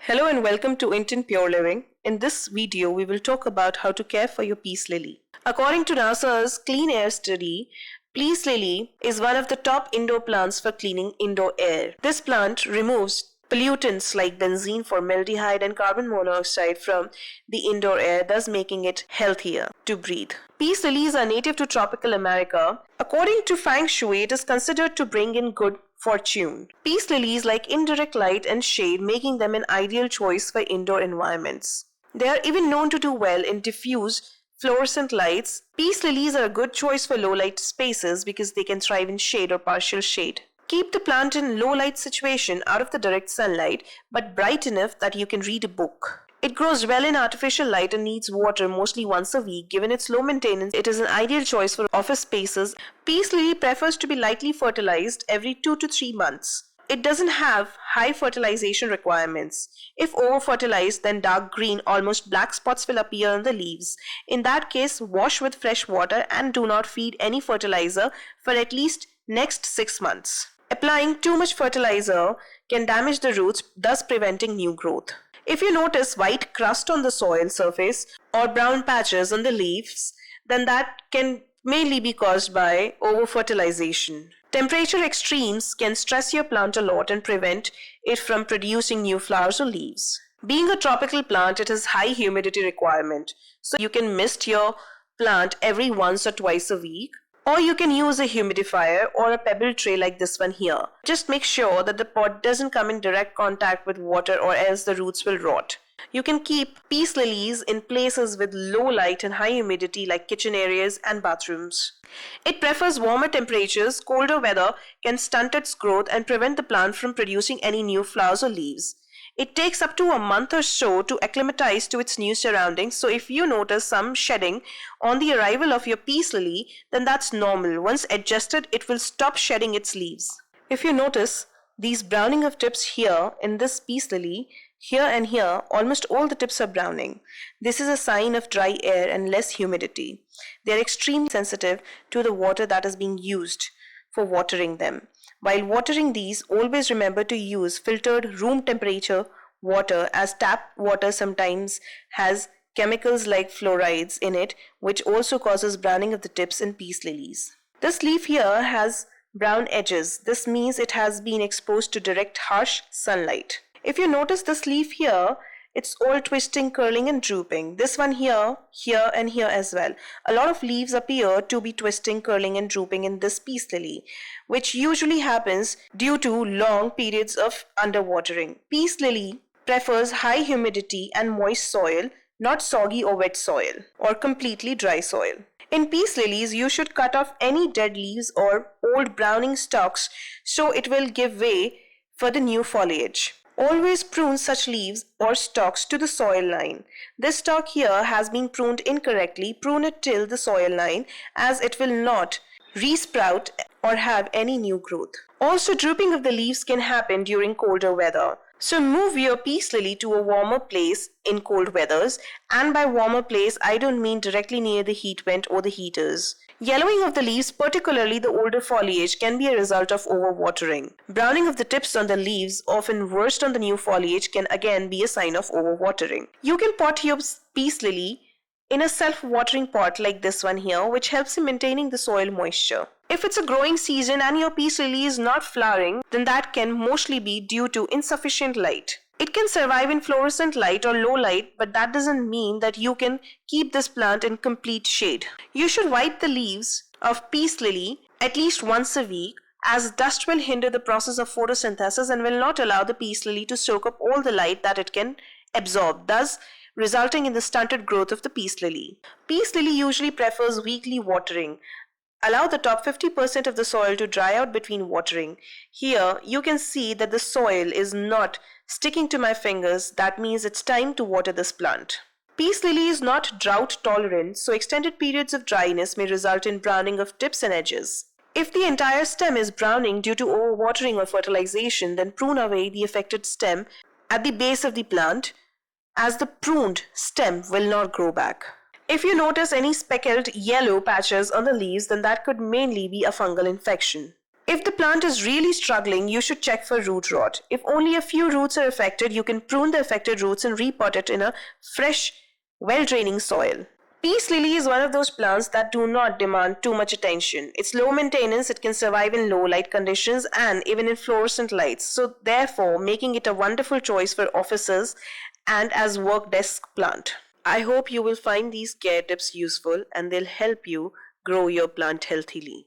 Hello and welcome to Intin Pure Living. In this video, we will talk about how to care for your peace lily. According to NASA's Clean Air study, peace lily is one of the top indoor plants for cleaning indoor air. This plant removes pollutants like benzene, formaldehyde, and carbon monoxide from the indoor air, thus making it healthier to breathe. Peace lilies are native to tropical America. According to Feng Shui, it is considered to bring in good fortune. Peace lilies like indirect light and shade, making them an ideal choice for indoor environments. They are even known to do well in diffuse fluorescent lights. Peace lilies are a good choice for low light spaces because they can thrive in shade or partial shade. Keep the plant in low light situation out of the direct sunlight, but bright enough that you can read a book. It grows well in artificial light and needs water mostly once a week. Given its low maintenance, it is an ideal choice for office spaces. Peace lily prefers to be lightly fertilized every 2 to 3 months. It doesn't have high fertilization requirements. If over-fertilized, then dark green, almost black spots will appear on the leaves. In that case, wash with fresh water and do not feed any fertilizer for at least next 6 months. Applying too much fertilizer can damage the roots, thus preventing new growth. If you notice white crust on the soil surface or brown patches on the leaves, then that can mainly be caused by over-fertilization. Temperature extremes can stress your plant a lot and prevent it from producing new flowers or leaves. Being a tropical plant, it has high humidity requirement, so you can mist your plant every once or twice a week. Or you can use a humidifier or a pebble tray like this one here. Just make sure that the pot doesn't come in direct contact with water or else the roots will rot. You can keep peace lilies in places with low light and high humidity like kitchen areas and bathrooms. It prefers warmer temperatures. Colder weather can stunt its growth and prevent the plant from producing any new flowers or leaves. It takes up to a month or so to acclimatize to its new surroundings, so if you notice some shedding on the arrival of your peace lily, then that's normal. Once adjusted, it will stop shedding its leaves. If you notice these browning of tips here in this peace lily, here and here, almost all the tips are browning. This is a sign of dry air and less humidity. They are extremely sensitive to the water that is being used for watering them. While watering these, always remember to use filtered room temperature water, as tap water sometimes has chemicals like fluorides in it, which also causes browning of the tips in peace lilies. This leaf here has brown edges. This means it has been exposed to direct harsh sunlight. If you notice this leaf here, it's all twisting, curling and drooping. This one here, here and here as well. A lot of leaves appear to be twisting, curling and drooping in this peace lily, which usually happens due to long periods of underwatering. Peace lily prefers high humidity and moist soil, not soggy or wet soil or completely dry soil. In peace lilies, you should cut off any dead leaves or old browning stalks so it will give way for the new foliage. Always prune such leaves or stalks to the soil line. This stalk here has been pruned incorrectly. Prune it till the soil line, as it will not resprout or have any new growth. Also, drooping of the leaves can happen during colder weather. So move your peace lily to a warmer place in cold weathers, and by warmer place I don't mean directly near the heat vent or the heaters. Yellowing of the leaves, particularly the older foliage, can be a result of overwatering. Browning of the tips on the leaves, often worst on the new foliage, can again be a sign of overwatering. You can pot your peace lily in a self-watering pot like this one here, which helps in maintaining the soil moisture. If it's a growing season and your peace lily is not flowering, then that can mostly be due to insufficient light. It can survive in fluorescent light or low light, but that doesn't mean that you can keep this plant in complete shade. You should wipe the leaves of peace lily at least once a week, as dust will hinder the process of photosynthesis and will not allow the peace lily to soak up all the light that it can absorb, thus resulting in the stunted growth of the peace lily. Peace lily usually prefers weekly watering. Allow the top 50% of the soil to dry out between watering. Here, you can see that the soil is not sticking to my fingers. That means it's time to water this plant. Peace lily is not drought tolerant, so extended periods of dryness may result in browning of tips and edges. If the entire stem is browning due to overwatering or fertilization, then prune away the affected stem at the base of the plant, as the pruned stem will not grow back. If you notice any speckled yellow patches on the leaves, then that could mainly be a fungal infection. If the plant is really struggling, you should check for root rot. If only a few roots are affected, you can prune the affected roots and repot it in a fresh, well-draining soil. Peace lily is one of those plants that do not demand too much attention. It's low maintenance, it can survive in low light conditions and even in fluorescent lights, so therefore making it a wonderful choice for offices and as work desk plant. I hope you will find these care tips useful and they'll help you grow your plant healthily.